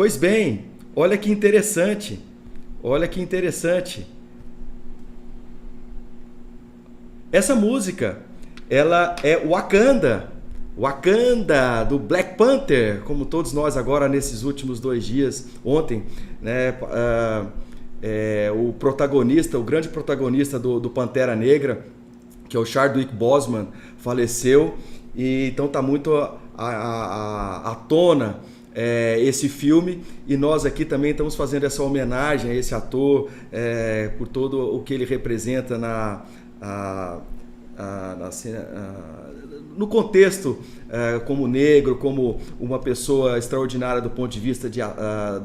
Pois bem, olha que interessante. Olha que interessante. Essa música, ela é Wakanda. Wakanda, do Black Panther, como todos nós agora nesses últimos 2 dias, ontem, né, o protagonista, o grande protagonista do Pantera Negra, que é o Chadwick Boseman, faleceu, e então está muito à tona esse filme, e nós aqui também estamos fazendo essa homenagem a esse ator por todo o que ele representa no contexto como negro, como uma pessoa extraordinária do ponto de vista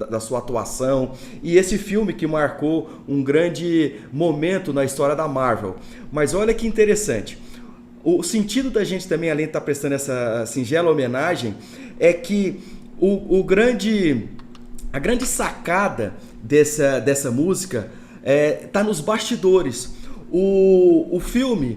da sua atuação, e esse filme que marcou um grande momento na história da Marvel. Mas olha que interessante, o sentido da gente também, além de estar prestando essa singela homenagem, é que a grande sacada dessa música está nos bastidores. O filme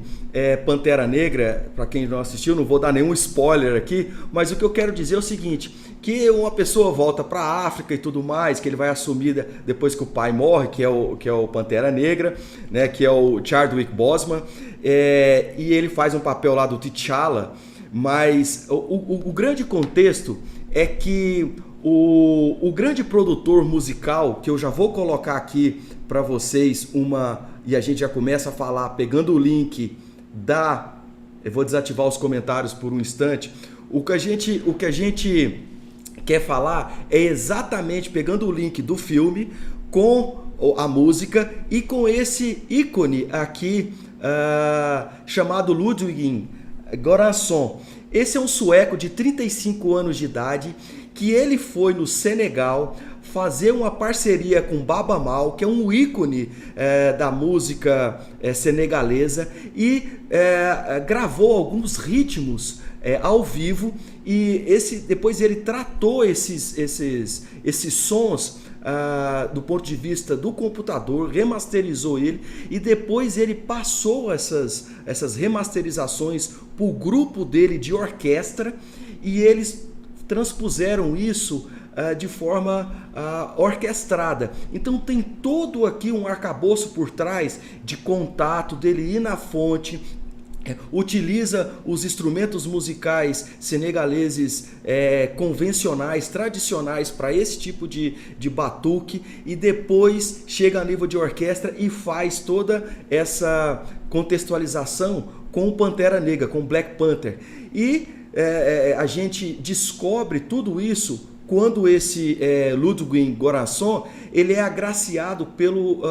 Pantera Negra, para quem não assistiu, não vou dar nenhum spoiler aqui, mas o que eu quero dizer é o seguinte, que uma pessoa volta para a África e tudo mais, que ele vai assumir depois que o pai morre, que é o Pantera Negra, né, que é o Chadwick Boseman, e ele faz um papel lá do T'Challa, mas o grande contexto é que o grande produtor musical, que eu já vou colocar aqui para vocês e a gente já começa a falar, pegando o link eu vou desativar os comentários por um instante. O que a gente quer falar é exatamente pegando o link do filme com a música e com esse ícone aqui chamado Ludwig Göransson. Esse é um sueco de 35 anos de idade que ele foi no Senegal fazer uma parceria com Baaba Maal, que é um ícone da música senegalesa, e gravou alguns ritmos ao vivo, e depois ele tratou esses sons do ponto de vista do computador, remasterizou ele, e depois ele passou essas remasterizações para o grupo dele de orquestra, e eles transpuseram isso de forma orquestrada. Então tem todo aqui um arcabouço por trás de contato dele ir na fonte, utiliza os instrumentos musicais senegaleses convencionais, tradicionais para esse tipo de batuque, e depois chega a nível de orquestra e faz toda essa contextualização com o Pantera Negra, com o Black Panther. E a gente descobre tudo isso quando esse Ludwig Göransson ele é agraciado pelo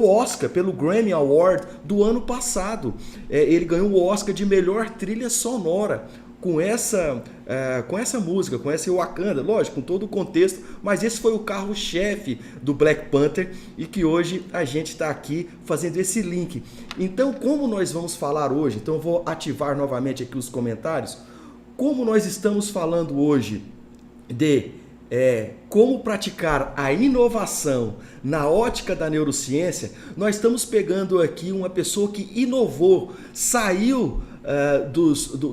Oscar, pelo Grammy Award do ano passado. Ele ganhou o Oscar de melhor trilha sonora com essa música, com esse Wakanda, lógico, com todo o contexto, mas esse foi o carro-chefe do Black Panther, e que hoje a gente está aqui fazendo esse link. Então, como nós vamos falar hoje? Então eu vou ativar novamente aqui os comentários. Como nós estamos falando hoje de como praticar a inovação na ótica da neurociência, nós estamos pegando aqui uma pessoa que inovou, saiu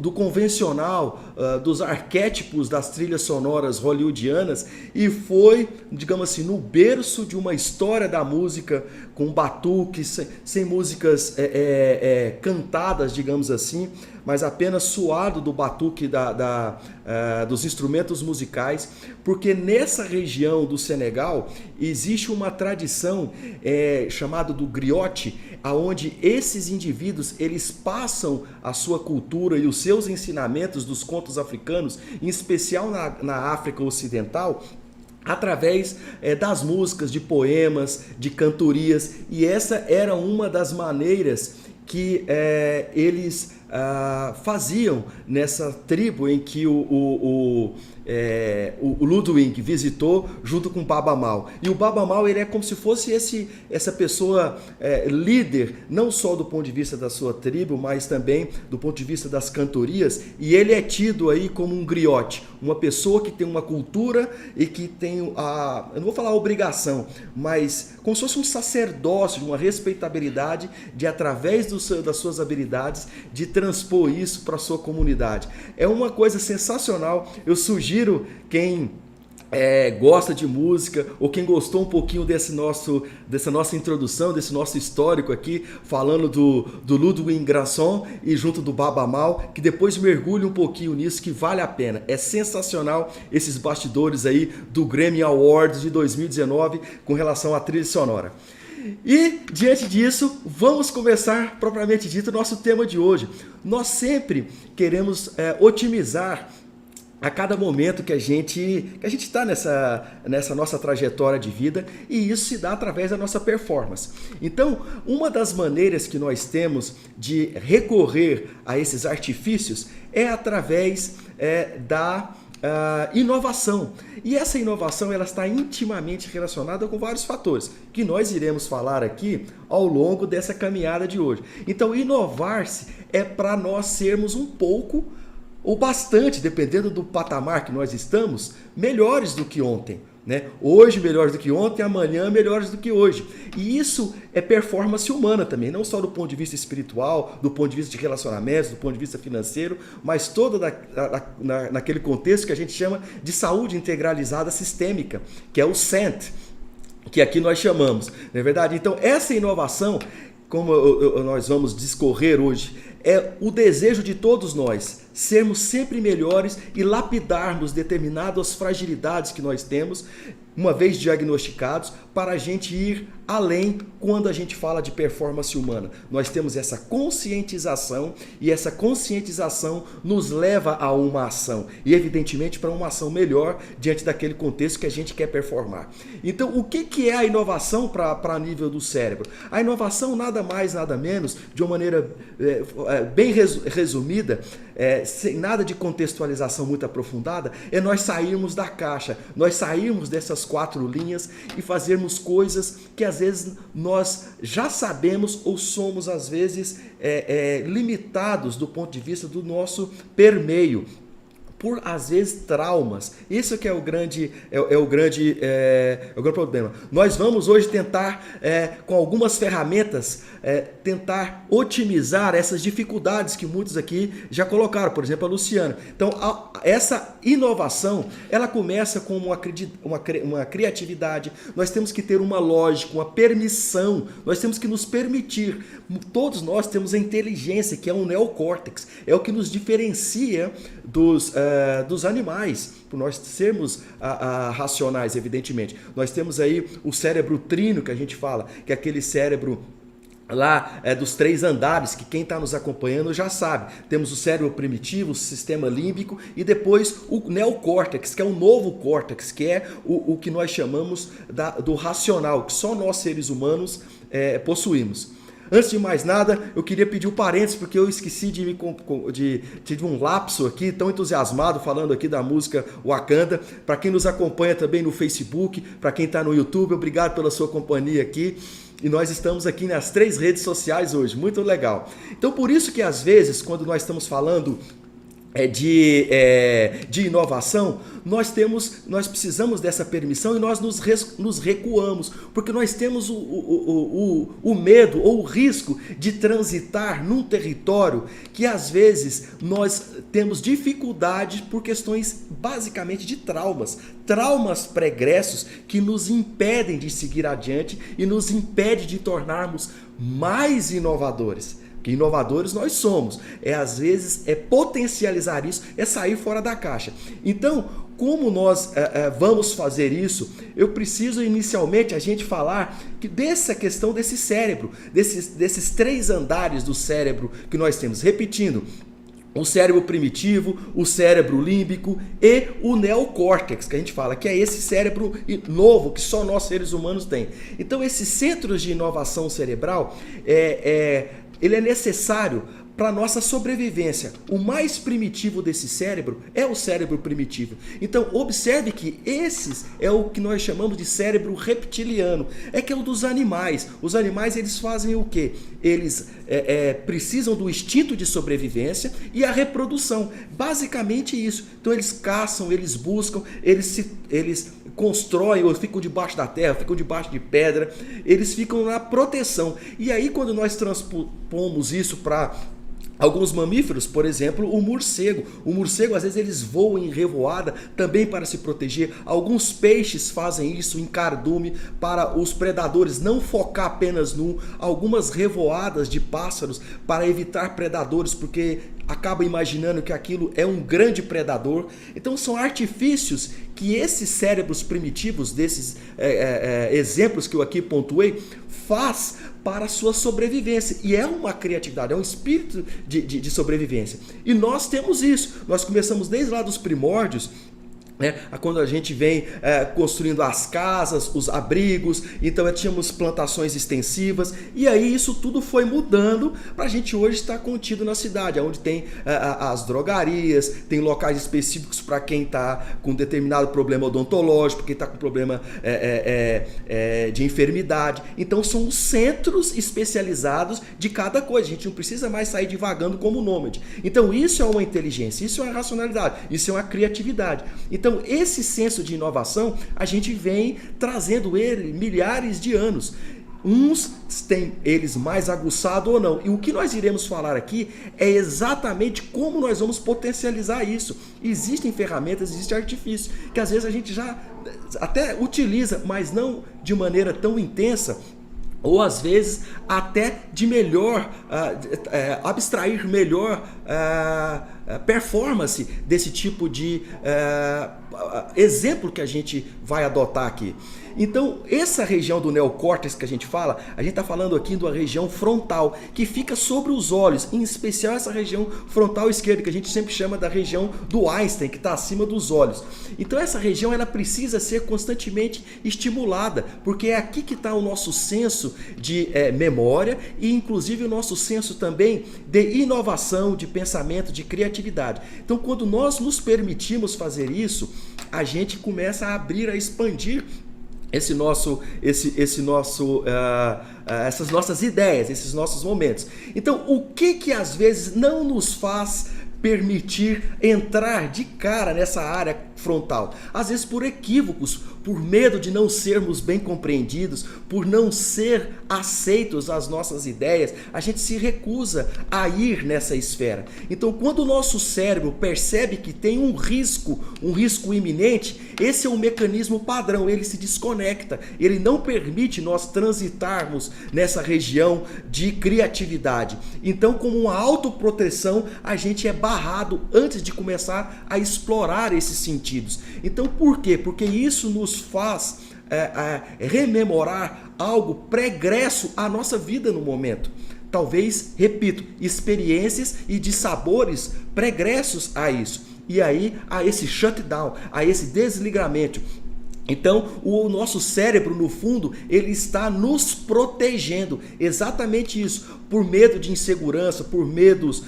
do convencional, dos arquétipos das trilhas sonoras hollywoodianas, e foi, digamos assim, no berço de uma história da música, com batuques, sem músicas cantadas, digamos assim, mas apenas suado do batuque dos instrumentos musicais, porque nessa região do Senegal existe uma tradição chamada do griote, aonde esses indivíduos eles passam a sua cultura e os seus ensinamentos dos contos africanos, em especial na África Ocidental, através das músicas, de poemas, de cantorias, e essa era uma das maneiras que eles faziam nessa tribo em que o Ludwig visitou junto com o Baaba Maal. E o Baaba Maal ele é como se fosse essa pessoa líder, não só do ponto de vista da sua tribo, mas também do ponto de vista das cantorias, e ele é tido aí como um griote, uma pessoa que tem uma cultura e que tem eu não vou falar obrigação, mas como se fosse um sacerdócio, uma respeitabilidade de, através das suas habilidades, de transpor isso para a sua comunidade. É uma coisa sensacional. Eu sugiro quem gosta de música, ou quem gostou um pouquinho dessa nossa introdução, desse nosso histórico aqui, falando do Ludwig Göransson e junto do Baaba Mal, que depois mergulhe um pouquinho nisso, que vale a pena. É sensacional esses bastidores aí do Grammy Awards de 2019 com relação à trilha sonora. E, diante disso, vamos começar, propriamente dito, o nosso tema de hoje. Nós sempre queremos otimizar a cada momento que a gente está nessa nossa trajetória de vida, e isso se dá através da nossa performance. Então, uma das maneiras que nós temos de recorrer a esses artifícios é através da inovação. E essa inovação ela está intimamente relacionada com vários fatores, que nós iremos falar aqui ao longo dessa caminhada de hoje. Então, inovar-se é para nós sermos um pouco ou bastante, dependendo do patamar que nós estamos, melhores do que ontem. Né? Hoje melhores do que ontem, amanhã melhores do que hoje. E isso é performance humana também, não só do ponto de vista espiritual, do ponto de vista de relacionamentos, do ponto de vista financeiro, mas todo naquele contexto que a gente chama de saúde integralizada sistêmica, que é o SENT, que aqui nós chamamos. Não é verdade? Então essa inovação, como nós vamos discorrer hoje, é o desejo de todos nós sermos sempre melhores e lapidarmos determinadas fragilidades que nós temos, uma vez diagnosticados, para a gente ir além quando a gente fala de performance humana. Nós temos essa conscientização e essa conscientização nos leva a uma ação e, evidentemente, para uma ação melhor diante daquele contexto que a gente quer performar. Então, o que é a inovação para nível do cérebro? A inovação nada mais, nada menos, de uma maneira bem resumida, sem nada de contextualização muito aprofundada, é nós sairmos da caixa, nós sairmos dessas 4 linhas e fazermos coisas que às vezes nós já sabemos ou somos às vezes limitados do ponto de vista do nosso permeio, por às vezes traumas. Isso que é o grande problema. Nós vamos hoje tentar, com algumas ferramentas, tentar otimizar essas dificuldades que muitos aqui já colocaram, por exemplo, a Luciana. Então, essa inovação, ela começa com uma criatividade, nós temos que ter uma lógica, uma permissão, nós temos que nos permitir. Todos nós temos a inteligência, que é um neocórtex, é o que nos diferencia dos animais, por nós sermos racionais, evidentemente. Nós temos aí o cérebro trino, que a gente fala, que é aquele cérebro lá dos 3 andares, que quem está nos acompanhando já sabe. Temos o cérebro primitivo, o sistema límbico, e depois o neocórtex, que é o novo córtex, que é o que nós chamamos do racional, que só nós seres humanos possuímos. Antes de mais nada, eu queria pedir um parênteses, porque eu esqueci tive um lapso aqui, tão entusiasmado, falando aqui da música Wakanda. Para quem nos acompanha também no Facebook, para quem está no YouTube, obrigado pela sua companhia aqui. E nós estamos aqui nas 3 redes sociais hoje, muito legal. Então, por isso que às vezes, quando nós estamos falando de inovação, nós precisamos dessa permissão e nós nos recuamos, porque nós temos o medo ou o risco de transitar num território que às vezes nós temos dificuldade por questões basicamente de traumas pregressos que nos impedem de seguir adiante e nos impedem de tornarmos mais inovadores. Que inovadores nós somos, às vezes potencializar isso, sair fora da caixa. Então, como nós vamos fazer isso? Eu preciso inicialmente a gente falar dessa questão desse cérebro, desses 3 andares do cérebro que nós temos. Repetindo, o cérebro primitivo, o cérebro límbico e o neocórtex, que a gente fala, que é esse cérebro novo que só nós seres humanos tem. Então, esses centros de inovação cerebral, ele é necessário para a nossa sobrevivência. O mais primitivo desse cérebro é o cérebro primitivo. Então, observe que esses é o que nós chamamos de cérebro reptiliano. Que é o dos animais. Os animais, eles fazem o quê? Eles precisam do instinto de sobrevivência e a reprodução. Basicamente isso. Então, eles caçam, eles buscam, eles constroem ou ficam debaixo da terra, ficam debaixo de pedra, eles ficam na proteção. E aí, quando nós transpomos isso para Alguns mamíferos, por exemplo, o morcego. O morcego, às vezes, eles voam em revoada também para se proteger. Alguns peixes fazem isso em cardume para os predadores não focar apenas num. Algumas revoadas de pássaros para evitar predadores, porque acaba imaginando que aquilo é um grande predador. Então são artifícios que esses cérebros primitivos, desses exemplos que eu aqui pontuei, faz para a sua sobrevivência. E é uma criatividade, é um espírito de sobrevivência. E nós temos isso. Nós começamos desde lá dos primórdios, quando a gente vem construindo as casas, os abrigos, então tínhamos plantações extensivas, e aí isso tudo foi mudando para a gente hoje estar contido na cidade, onde tem as drogarias, tem locais específicos para quem está com determinado problema odontológico, quem está com problema de enfermidade. Então são os centros especializados de cada coisa, a gente não precisa mais sair divagando como nômade. Então isso é uma inteligência, isso é uma racionalidade, isso é uma criatividade. Então, esse senso de inovação, a gente vem trazendo ele milhares de anos. Uns têm eles mais aguçado ou não. E o que nós iremos falar aqui é exatamente como nós vamos potencializar isso. Existem ferramentas, existe artifício, que às vezes a gente já até utiliza, mas não de maneira tão intensa, ou às vezes até de melhor, abstrair melhor performance desse tipo de exemplo que a gente vai adotar aqui. Então, essa região do neocórtex que a gente está falando aqui da região frontal, que fica sobre os olhos, em especial essa região frontal esquerda, que a gente sempre chama da região do Einstein, que está acima dos olhos. Então, essa região ela precisa ser constantemente estimulada, porque é aqui que está o nosso senso de memória e, inclusive, o nosso senso também de inovação, de pensamento, de criatividade. Então, quando nós nos permitimos fazer isso, a gente começa a abrir, a expandir essas nossas ideias, esses nossos momentos. Então, o que às vezes não nos faz permitir entrar de cara nessa área frontal? Às vezes por equívocos, por medo de não sermos bem compreendidos, por não ser aceitos as nossas ideias, a gente se recusa a ir nessa esfera. Então, quando o nosso cérebro percebe que tem um risco iminente, esse é um mecanismo padrão, ele se desconecta, ele não permite nós transitarmos nessa região de criatividade. Então, como uma autoproteção, a gente é barrado antes de começar a explorar esses sentidos. Então, por quê? Porque isso nos faz rememorar algo pregresso à nossa vida no momento. Talvez, repito, experiências e de sabores pregressos a isso. E aí, a esse shutdown, a esse desligamento. Então, o nosso cérebro, no fundo, ele está nos protegendo, exatamente isso, por medo de insegurança, por medos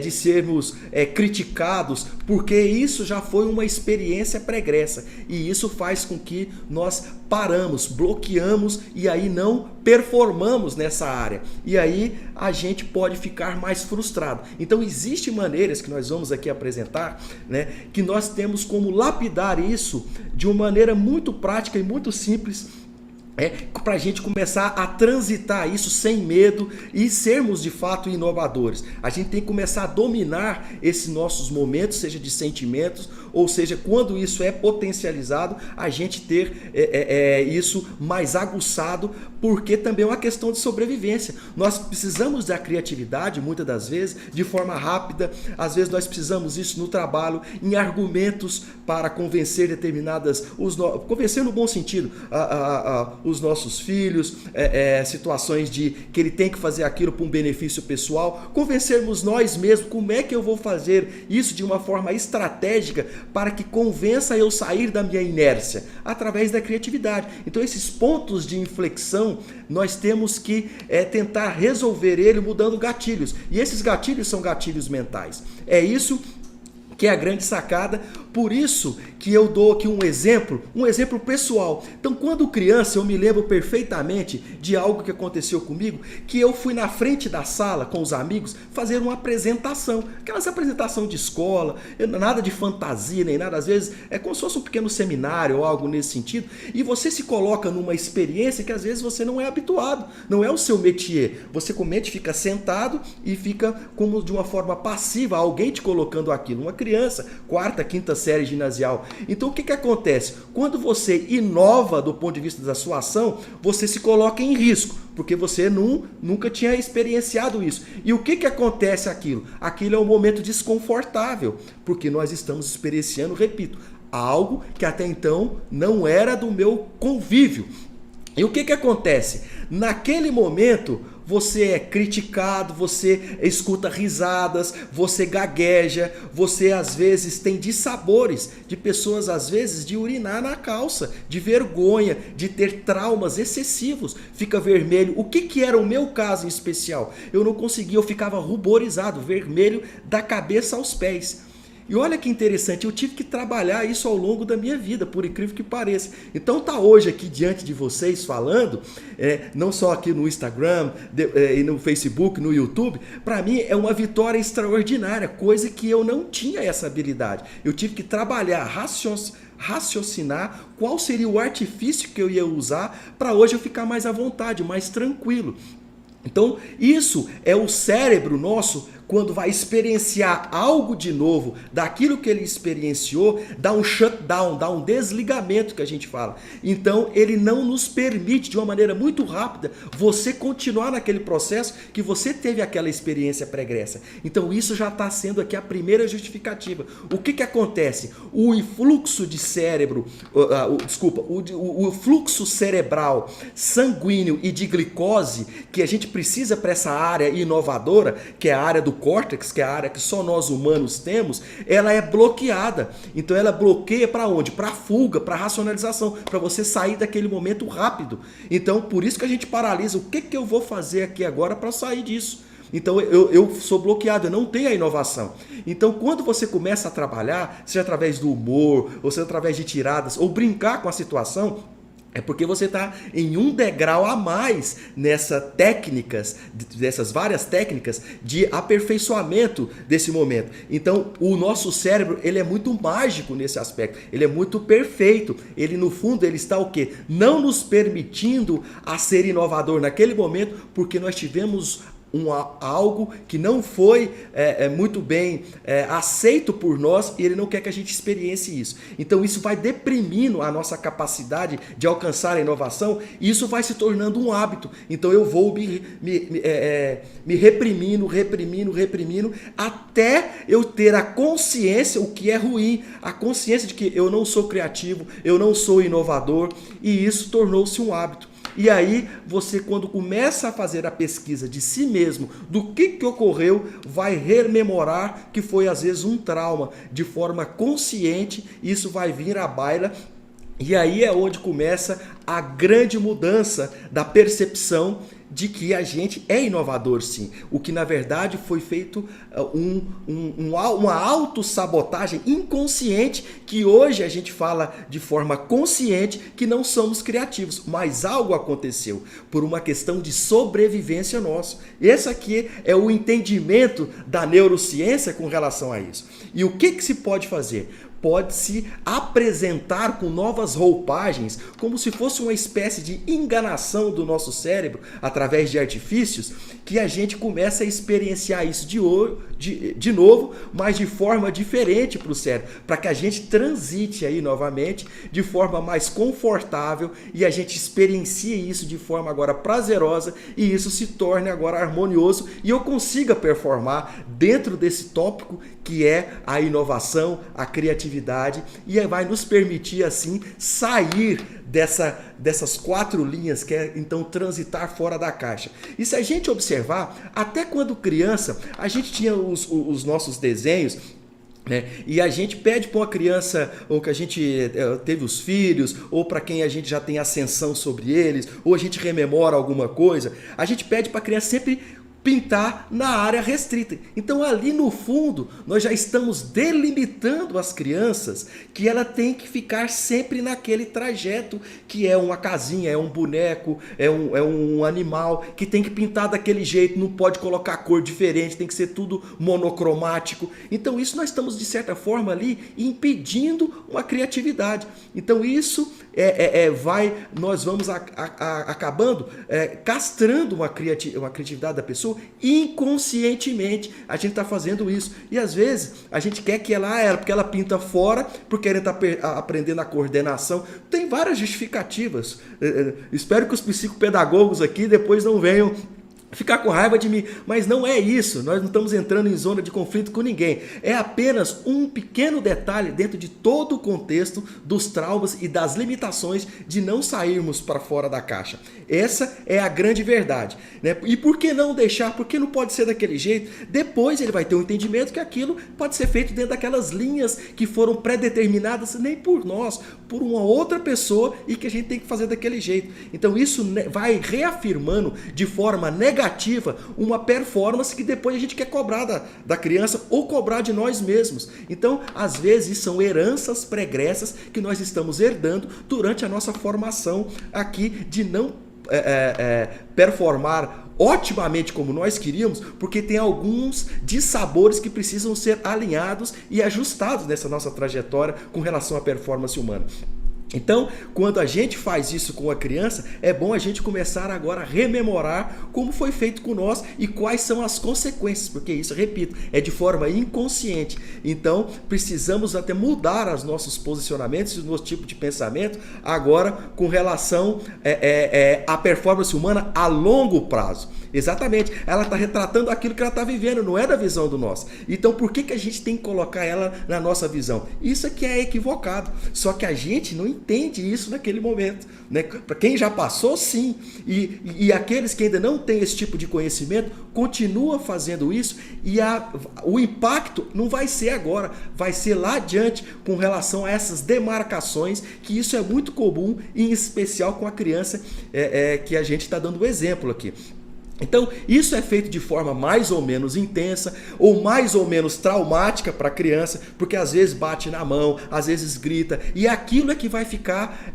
de sermos criticados, porque isso já foi uma experiência pregressa, e isso faz com que nós paramos, bloqueamos e aí não performamos nessa área, e aí a gente pode ficar mais frustrado. Então, existem maneiras que nós vamos aqui apresentar, né, que nós temos como lapidar isso de uma maneira muito prática e muito simples, para a gente começar a transitar isso sem medo e sermos de fato inovadores. A gente tem que começar a dominar esses nossos momentos, seja de sentimentos, ou seja, quando isso é potencializado, a gente ter isso mais aguçado, porque também é uma questão de sobrevivência. Nós precisamos da criatividade, muitas das vezes, de forma rápida. Às vezes nós precisamos isso no trabalho, em argumentos para convencer convencer no bom sentido, os nossos filhos, situações de que ele tem que fazer aquilo para um benefício pessoal, convencermos nós mesmos como é que eu vou fazer isso de uma forma estratégica para que convença eu sair da minha inércia, através da criatividade. Então esses pontos de inflexão, nós temos que tentar resolver ele mudando gatilhos, e esses gatilhos são gatilhos mentais. É isso que é a grande sacada, por isso que eu dou aqui um exemplo pessoal. Então, quando criança, eu me lembro perfeitamente de algo que aconteceu comigo, que eu fui na frente da sala com os amigos fazer uma apresentação, aquelas apresentação de escola, nada de fantasia nem nada, às vezes é como se fosse um pequeno seminário ou algo nesse sentido, e você se coloca numa experiência que às vezes você não é habituado, não é o seu métier. Você comente, fica sentado e fica como de uma forma passiva, alguém te colocando aquilo, uma criança, quarta, quinta série ginasial. Então o que acontece? Quando você inova do ponto de vista da sua ação, você se coloca em risco, porque você nunca tinha experienciado isso. E o que acontece aquilo? Aquilo é um momento desconfortável, porque nós estamos experienciando, repito, algo que até então não era do meu convívio. E o que acontece? Naquele momento, você é criticado, você escuta risadas, você gagueja, você às vezes tem dissabores de pessoas, às vezes, de urinar na calça, de vergonha, de ter traumas excessivos, fica vermelho. O que era o meu caso em especial? Eu não conseguia, eu ficava ruborizado, vermelho da cabeça aos pés. E olha que interessante, eu tive que trabalhar isso ao longo da minha vida, por incrível que pareça. Então tá hoje aqui diante de vocês falando, não só aqui no Instagram, e no Facebook, no YouTube, para mim é uma vitória extraordinária, coisa que eu não tinha essa habilidade. Eu tive que trabalhar, raciocinar qual seria o artifício que eu ia usar para hoje eu ficar mais à vontade, mais tranquilo. Então isso é o cérebro nosso, quando vai experienciar algo de novo, daquilo que ele experienciou, dá um shutdown, dá um desligamento que a gente fala. Então ele não nos permite, de uma maneira muito rápida, você continuar naquele processo que você teve aquela experiência pregressa. Então isso já está sendo aqui a primeira justificativa. O que acontece? O influxo de cérebro, o fluxo cerebral, sanguíneo e de glicose que a gente precisa para essa área inovadora, que é a área do córtex, que é a área que só nós humanos temos, ela é bloqueada. Então ela bloqueia para onde? Para fuga, para racionalização, para você sair daquele momento rápido. Então por isso que a gente paralisa. O que eu vou fazer aqui agora para sair disso? Então eu sou bloqueado, eu não tenho a inovação. Então quando você começa a trabalhar, seja através do humor, ou seja através de tiradas, ou brincar com a situação, é porque você está em um degrau a mais dessas várias técnicas de aperfeiçoamento desse momento. Então, o nosso cérebro, ele é muito mágico nesse aspecto. Ele é muito perfeito. Ele, no fundo, ele está o quê? Não nos permitindo a ser inovador naquele momento, porque nós tivemos algo que não foi muito bem aceito por nós e ele não quer que a gente experiencie isso. Então isso vai deprimindo a nossa capacidade de alcançar a inovação e isso vai se tornando um hábito. Então eu vou me reprimindo até eu ter a consciência, o que é ruim, a consciência de que eu não sou criativo, eu não sou inovador e isso tornou-se um hábito. E aí você, quando começa a fazer a pesquisa de si mesmo, do que ocorreu, vai rememorar que foi às vezes um trauma de forma consciente, isso vai vir à baila. E aí é onde começa a grande mudança da percepção de que a gente é inovador sim. O que na verdade foi feito uma autossabotagem inconsciente, que hoje a gente fala de forma consciente que não somos criativos, mas algo aconteceu por uma questão de sobrevivência nossa. Esse aqui é o entendimento da neurociência com relação a isso. E o que se pode fazer? Pode-se apresentar com novas roupagens, como se fosse uma espécie de enganação do nosso cérebro, através de artifícios, que a gente começa a experienciar isso de novo, mas de forma diferente para o cérebro, para que a gente transite aí novamente de forma mais confortável e a gente experiencie isso de forma agora prazerosa e isso se torne agora harmonioso e eu consiga performar dentro desse tópico que é a inovação, a criatividade e vai nos permitir assim sair dessas 4 linhas que é então transitar fora da caixa. E se a gente observar, até quando criança, a gente tinha os nossos desenhos, né? E a gente pede para uma criança, ou que a gente teve os filhos, ou para quem a gente já tem ascensão sobre eles, ou a gente rememora alguma coisa, a gente pede para a criança sempre pintar na área restrita. Então ali no fundo nós já estamos delimitando as crianças que ela tem que ficar sempre naquele trajeto que é uma casinha, é um boneco, é um animal que tem que pintar daquele jeito, não pode colocar cor diferente, tem que ser tudo monocromático. Então isso nós estamos de certa forma ali impedindo uma criatividade. Então isso nós vamos acabando castrando uma criatividade da pessoa. Inconscientemente a gente está fazendo isso. E às vezes a gente quer que porque ela pinta fora, porque ela está aprendendo a coordenação. Tem várias justificativas. Espero que os psicopedagogos aqui depois não venham ficar com raiva de mim, mas não é isso, nós não estamos entrando em zona de conflito com ninguém, é apenas um pequeno detalhe dentro de todo o contexto dos traumas e das limitações de não sairmos para fora da caixa. Essa é a grande verdade, né? E por que não deixar? Porque não pode ser daquele jeito? Depois ele vai ter um entendimento que aquilo pode ser feito dentro daquelas linhas que foram pré-determinadas nem por nós, por uma outra pessoa e que a gente tem que fazer daquele jeito. Então isso vai reafirmando de forma negativa uma performance que depois a gente quer cobrar da criança ou cobrar de nós mesmos. Então, às vezes, são heranças pregressas que nós estamos herdando durante a nossa formação aqui de não performar otimamente como nós queríamos, porque tem alguns dissabores que precisam ser alinhados e ajustados nessa nossa trajetória com relação à performance humana. Então, quando a gente faz isso com a criança, é bom a gente começar agora a rememorar como foi feito com nós e quais são as consequências, porque isso, repito, é de forma inconsciente. Então, precisamos até mudar os nossos posicionamentos e o nosso tipo de pensamento agora com relação à performance humana a longo prazo. Exatamente, ela está retratando aquilo que ela está vivendo, não é da visão do nosso. Então, por que a gente tem que colocar ela na nossa visão? Isso aqui é equivocado, só que a gente não entende isso naquele momento, né? Para quem já passou, sim, e aqueles que ainda não têm esse tipo de conhecimento, continua fazendo isso e o impacto não vai ser agora, vai ser lá adiante com relação a essas demarcações, que isso é muito comum, em especial com a criança que a gente está dando o exemplo aqui. Então, isso é feito de forma mais ou menos intensa ou mais ou menos traumática para a criança, porque às vezes bate na mão, às vezes grita, e aquilo é que vai ficar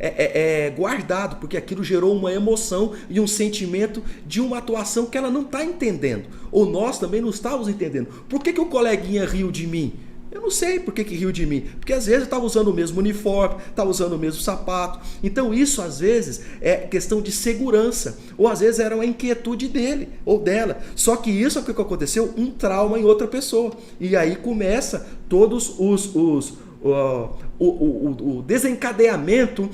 guardado, porque aquilo gerou uma emoção e um sentimento de uma atuação que ela não está entendendo, ou nós também não estávamos entendendo. Por que o coleguinha riu de mim? Eu não sei por que riu de mim, porque às vezes eu estava usando o mesmo uniforme, estava usando o mesmo sapato. Então isso às vezes é questão de segurança, ou às vezes era uma inquietude dele ou dela. Só que isso é o que aconteceu, um trauma em outra pessoa. E aí começa todos o desencadeamento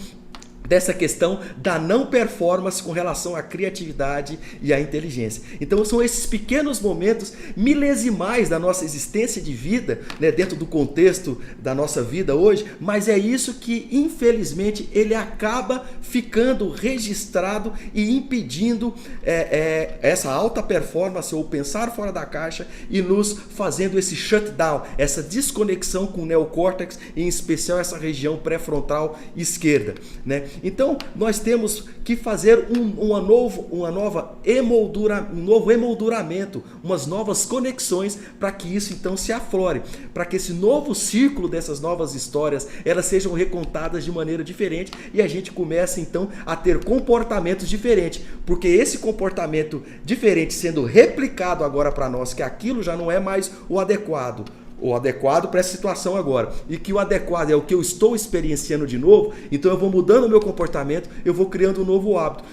dessa questão da não performance com relação à criatividade e à inteligência. Então são esses pequenos momentos milesimais da nossa existência de vida, né, dentro do contexto da nossa vida hoje, mas é isso que infelizmente ele acaba ficando registrado e impedindo essa alta performance ou pensar fora da caixa e nos fazendo esse shutdown, essa desconexão com o neocórtex, em especial essa região pré-frontal esquerda, né? Então, nós temos que fazer um novo emolduramento, umas novas conexões para que isso então se aflore, para que esse novo ciclo dessas novas histórias, elas sejam recontadas de maneira diferente e a gente comece então a ter comportamentos diferentes, porque esse comportamento diferente sendo replicado agora para nós, que aquilo já não é mais o adequado para essa situação agora, e que o adequado é o que eu estou experienciando de novo, então eu vou mudando o meu comportamento, eu vou criando um novo hábito.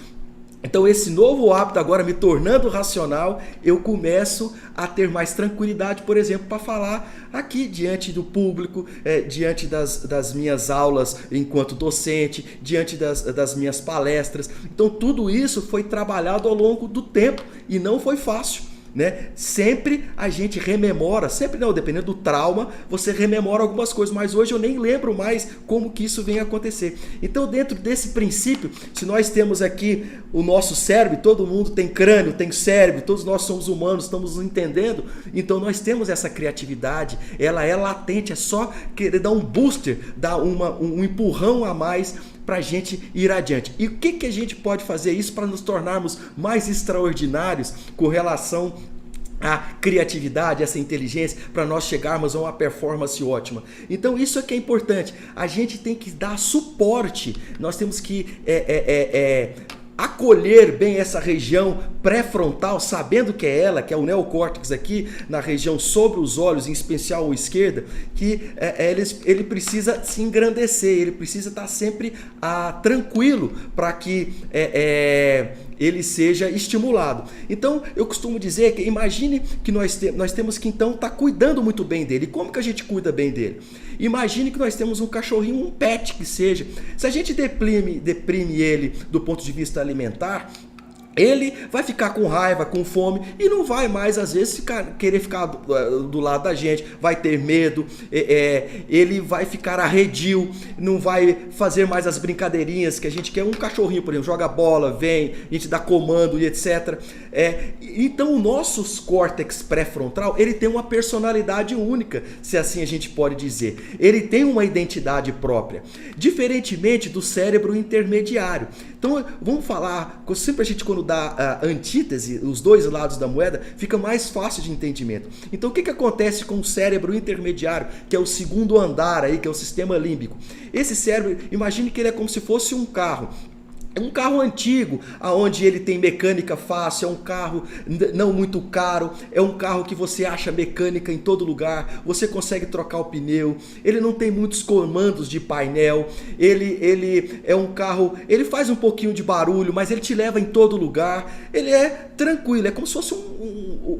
Então esse novo hábito agora me tornando racional, eu começo a ter mais tranquilidade, por exemplo, para falar aqui diante do público, diante das minhas aulas enquanto docente, diante das minhas palestras. Então tudo isso foi trabalhado ao longo do tempo e não foi fácil, né? Sempre a gente rememora, sempre não, dependendo do trauma, você rememora algumas coisas, mas hoje eu nem lembro mais como que isso vem acontecer. Então, dentro desse princípio, se nós temos aqui o nosso cérebro, todo mundo tem crânio, tem cérebro, todos nós somos humanos, estamos nos entendendo, então nós temos essa criatividade, ela é latente, é só querer dar um booster, dar um empurrão a mais para a gente ir adiante. E o que a gente pode fazer isso para nos tornarmos mais extraordinários com relação a criatividade, essa inteligência para nós chegarmos a uma performance ótima. Então isso é que é importante. A gente tem que dar suporte. Nós temos que acolher bem essa região pré-frontal, sabendo que é ela, que é o neocórtex aqui na região sobre os olhos, em especial a esquerda, que ele precisa se engrandecer, ele precisa estar sempre tranquilo para que ele seja estimulado. Então eu costumo dizer que imagine que nós temos que então estar cuidando muito bem dele. E como que a gente cuida bem dele? Imagine que nós temos um cachorrinho, um pet que seja. Se a gente deprime ele do ponto de vista alimentar, ele vai ficar com raiva, com fome e não vai mais, às vezes, querer ficar do lado da gente, vai ter medo, ele vai ficar arredio, não vai fazer mais as brincadeirinhas que a gente quer. Um cachorrinho, por exemplo, joga bola, vem, a gente dá comando e etc. Então o nosso córtex pré-frontal, ele tem uma personalidade única, se assim a gente pode dizer. Ele tem uma identidade própria, diferentemente do cérebro intermediário. Então vamos falar, sempre a gente quando dá a antítese, os dois lados da moeda, fica mais fácil de entendimento. Então o que acontece com o cérebro intermediário, que é o segundo andar aí, que é o sistema límbico? Esse cérebro, imagine que ele é como se fosse um carro. É um carro antigo, onde ele tem mecânica fácil, é um carro não muito caro, é um carro que você acha mecânica em todo lugar, você consegue trocar o pneu, ele não tem muitos comandos de painel, ele é um carro, ele faz um pouquinho de barulho, mas ele te leva em todo lugar, ele é tranquilo, é como se fosse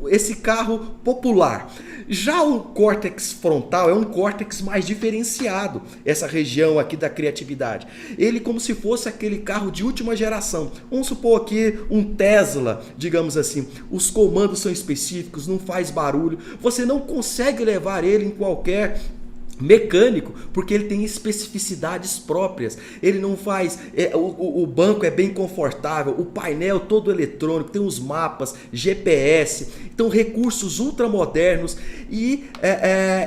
esse carro popular. Já o córtex frontal é um córtex mais diferenciado, essa região aqui da criatividade. Ele como se fosse aquele carro de última geração. Vamos supor aqui um Tesla, digamos assim. Os comandos são específicos, não faz barulho. Você não consegue levar ele em qualquer mecânico, porque ele tem especificidades próprias. Ele não faz, o banco é bem confortável, o painel todo eletrônico, tem os mapas, GPS, então recursos ultramodernos e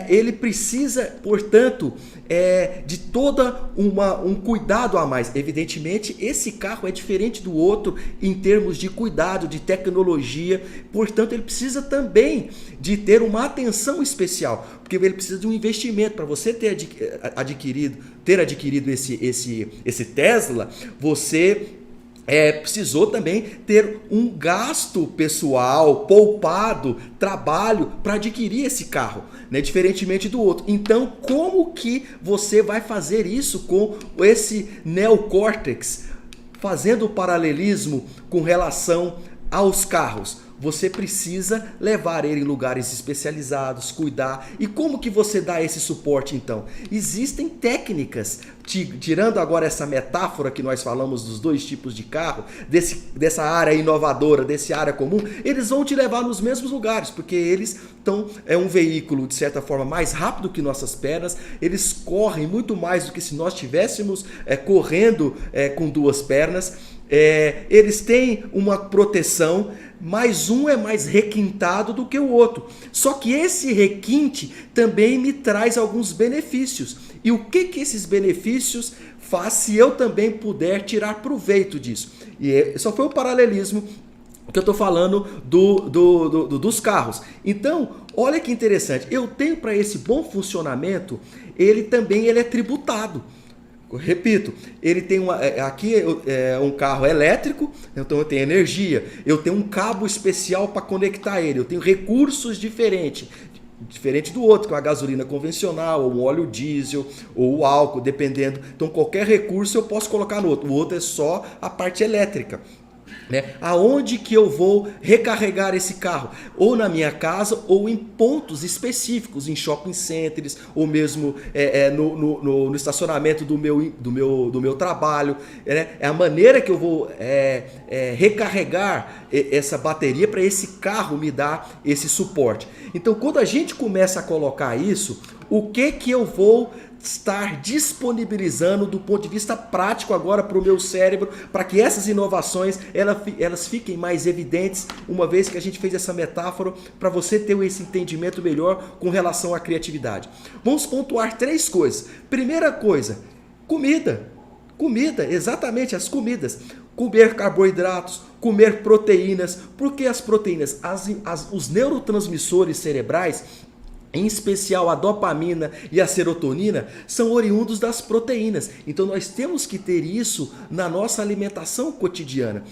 ele precisa, portanto, de toda um cuidado a mais. Evidentemente, esse carro é diferente do outro em termos de cuidado, de tecnologia, portanto, ele precisa também de ter uma atenção especial, porque ele precisa de um investimento. Para você ter adquirido esse Tesla, você precisou também ter um gasto pessoal, poupado, trabalho para adquirir esse carro, né? Diferentemente do outro. Então, como que você vai fazer isso com esse neocórtex, fazendo o paralelismo com relação aos carros? Você precisa levar ele em lugares especializados, cuidar. E como que você dá esse suporte então? Existem técnicas, tirando agora essa metáfora que nós falamos dos dois tipos de carro, dessa área inovadora, dessa área comum, eles vão te levar nos mesmos lugares, porque eles é um veículo de certa forma mais rápido que nossas pernas, eles correm muito mais do que se nós estivéssemos correndo com duas pernas. Eles têm uma proteção, mas um é mais requintado do que o outro. Só que esse requinte também me traz alguns benefícios. E o que esses benefícios faz se eu também puder tirar proveito disso? E só foi o paralelismo que eu estou falando dos carros. Então, olha que interessante. Eu tenho, para esse bom funcionamento, ele é tributado. Repito, ele tem aqui um carro elétrico, então eu tenho energia, eu tenho um cabo especial para conectar ele, eu tenho recursos diferente do outro, que é a gasolina convencional, ou um óleo diesel, ou o álcool, dependendo. Então qualquer recurso eu posso colocar no outro, o outro é só a parte elétrica. Aonde que eu vou recarregar esse carro? Ou na minha casa ou em pontos específicos, em shopping centers, ou mesmo no estacionamento do meu trabalho. É a maneira que eu vou recarregar essa bateria para esse carro me dar esse suporte. Então, quando a gente começa a colocar isso, o que eu vou estar disponibilizando do ponto de vista prático agora para o meu cérebro, para que essas inovações elas fiquem mais evidentes, uma vez que a gente fez essa metáfora, para você ter esse entendimento melhor com relação à criatividade. Vamos pontuar 3 coisas. Primeira coisa, comida, exatamente as comidas. comer carboidratos, comer proteínas. Por que as proteínas? Os neurotransmissores cerebrais, em especial a dopamina e a serotonina, são oriundos das proteínas. Então nós temos que ter isso na nossa alimentação cotidiana.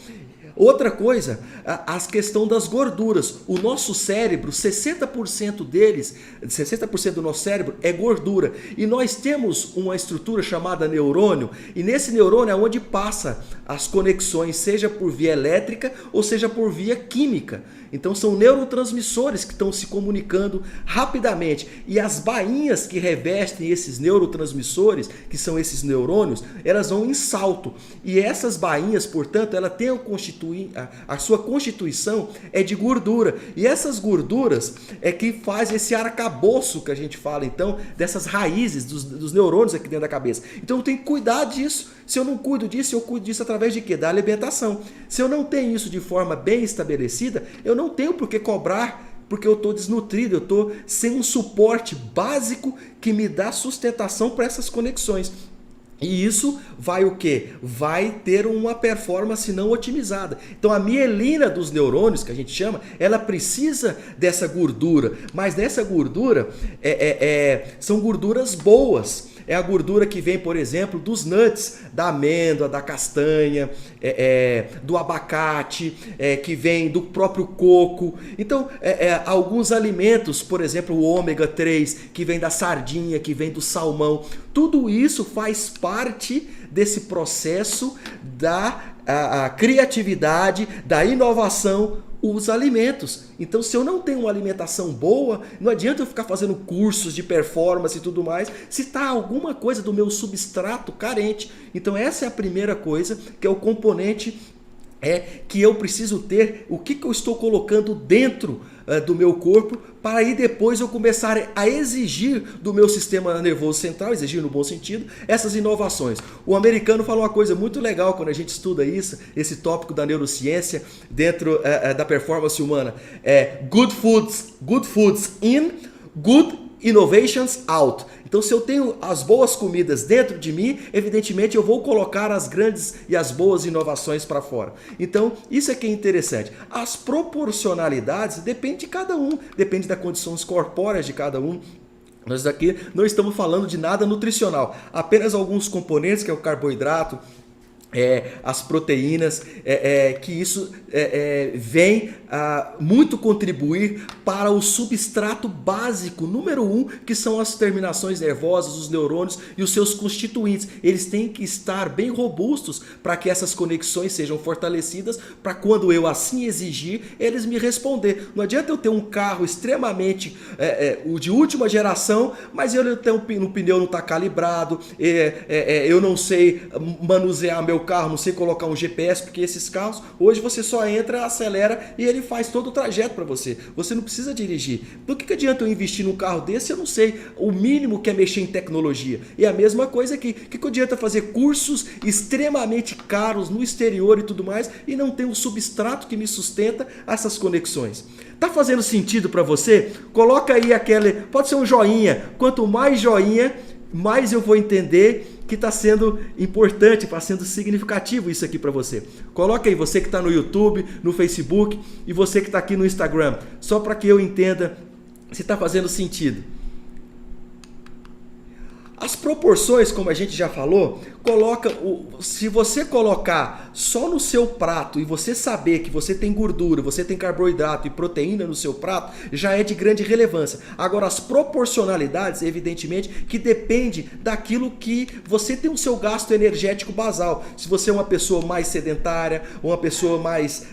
Outra coisa, a questão das gorduras. O nosso cérebro, 60% deles, 60% do nosso cérebro é gordura. E nós temos uma estrutura chamada neurônio, e nesse neurônio é onde passa as conexões, seja por via elétrica ou seja por via química. Então são neurotransmissores que estão se comunicando rapidamente. E as bainhas que revestem esses neurotransmissores, que são esses neurônios, elas vão em salto. E essas bainhas, portanto, ela tem a sua constituição é de gordura. E essas gorduras é que faz esse arcabouço que a gente fala, então, dessas raízes dos neurônios aqui dentro da cabeça. Então eu tenho que cuidar disso. Se eu não cuido disso, eu cuido disso através de quê? Da alimentação. Se eu não tenho isso de forma bem estabelecida, eu não tenho por que cobrar, porque eu estou desnutrido, eu estou sem um suporte básico que me dá sustentação para essas conexões. E isso vai o quê? Vai ter uma performance não otimizada. Então a mielina dos neurônios, que a gente chama, ela precisa dessa gordura. Mas nessa gordura, são gorduras boas. É a gordura que vem, por exemplo, dos nuts, da amêndoa, da castanha, do abacate, que vem do próprio coco. Então, alguns alimentos, por exemplo, o ômega 3, que vem da sardinha, que vem do salmão, tudo isso faz parte desse processo da criatividade, da inovação, os alimentos. Então, se eu não tenho uma alimentação boa, não adianta eu ficar fazendo cursos de performance e tudo mais, se está alguma coisa do meu substrato carente. Então, essa é a primeira coisa, que é o componente que eu preciso ter, o que eu estou colocando dentro do meu corpo, para aí depois eu começar a exigir do meu sistema nervoso central, exigir no bom sentido, essas inovações. O americano fala uma coisa muito legal quando a gente estuda isso, esse tópico da neurociência dentro da performance humana. Good foods in, good innovations out. Então, se eu tenho as boas comidas dentro de mim, evidentemente eu vou colocar as grandes e as boas inovações para fora. Então, isso é que é interessante. As proporcionalidades dependem de cada um, depende das condições corpóreas de cada um. Nós aqui não estamos falando de nada nutricional, apenas alguns componentes, que é o carboidrato, as proteínas, que isso vem a muito contribuir para o substrato básico número 1, que são as terminações nervosas, os neurônios e os seus constituintes. Eles têm que estar bem robustos para que essas conexões sejam fortalecidas, para quando eu assim exigir, eles me responder. Não adianta eu ter um carro extremamente de última geração, mas o pneu não está calibrado, eu não sei manusear meu carro, não sei colocar um GPS, porque esses carros, hoje você só entra, acelera e ele faz todo o trajeto para você. Você não precisa dirigir. Por que adianta eu investir num carro desse se eu não sei o mínimo que é mexer em tecnologia? E a mesma coisa aqui. O que adianta fazer cursos extremamente caros no exterior e tudo mais e não ter um substrato que me sustenta essas conexões? Tá fazendo sentido para você? Coloca aí pode ser um joinha. Quanto mais joinha, mais eu vou entender que está sendo importante, está sendo significativo isso aqui para você. Coloca aí, você que está no YouTube, no Facebook e você que está aqui no Instagram, só para que eu entenda se está fazendo sentido. As proporções, como a gente já falou, se você colocar só no seu prato e você saber que você tem gordura, você tem carboidrato e proteína no seu prato, já é de grande relevância. Agora, as proporcionalidades, evidentemente, que depende daquilo que você tem o seu gasto energético basal. Se você é uma pessoa mais sedentária, uma pessoa mais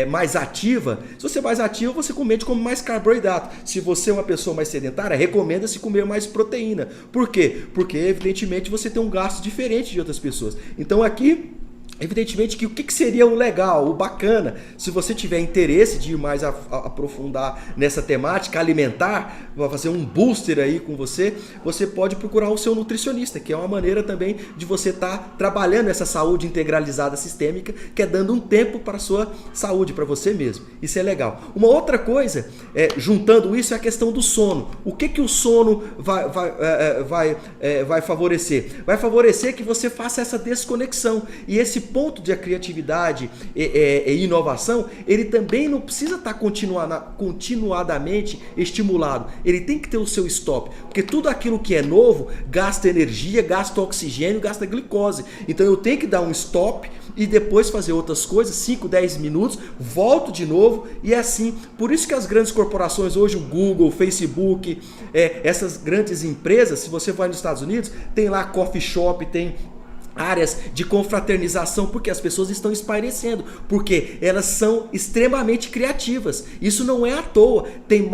mais ativa, se você é mais ativo, você come mais carboidrato. Se você é uma pessoa mais sedentária, recomenda-se comer mais proteína. Por quê? Porque, evidentemente, você tem um gasto diferente de outras pessoas. Então, aqui, Evidentemente que o que seria o legal, o bacana, se você tiver interesse de ir mais aprofundar nessa temática alimentar, vai fazer um booster aí com você, você pode procurar o seu nutricionista, que é uma maneira também de você estar trabalhando essa saúde integralizada sistêmica, que é dando um tempo para a sua saúde, para você mesmo. Isso é legal. Uma outra coisa, juntando isso, é a questão do sono. O que o sono vai favorecer? Vai favorecer que você faça essa desconexão. E esse ponto de criatividade e inovação, ele também não precisa estar continuadamente estimulado. Ele tem que ter o seu stop. Porque tudo aquilo que é novo gasta energia, gasta oxigênio, gasta glicose. Então eu tenho que dar um stop e depois fazer outras coisas, 5, 10 minutos, volto de novo e é assim. Por isso que as grandes corporações hoje, o Google, o Facebook, essas grandes empresas, se você vai nos Estados Unidos, tem lá coffee shop, tem áreas de confraternização, porque as pessoas estão espairecendo, porque elas são extremamente criativas. Isso não é à toa. Tem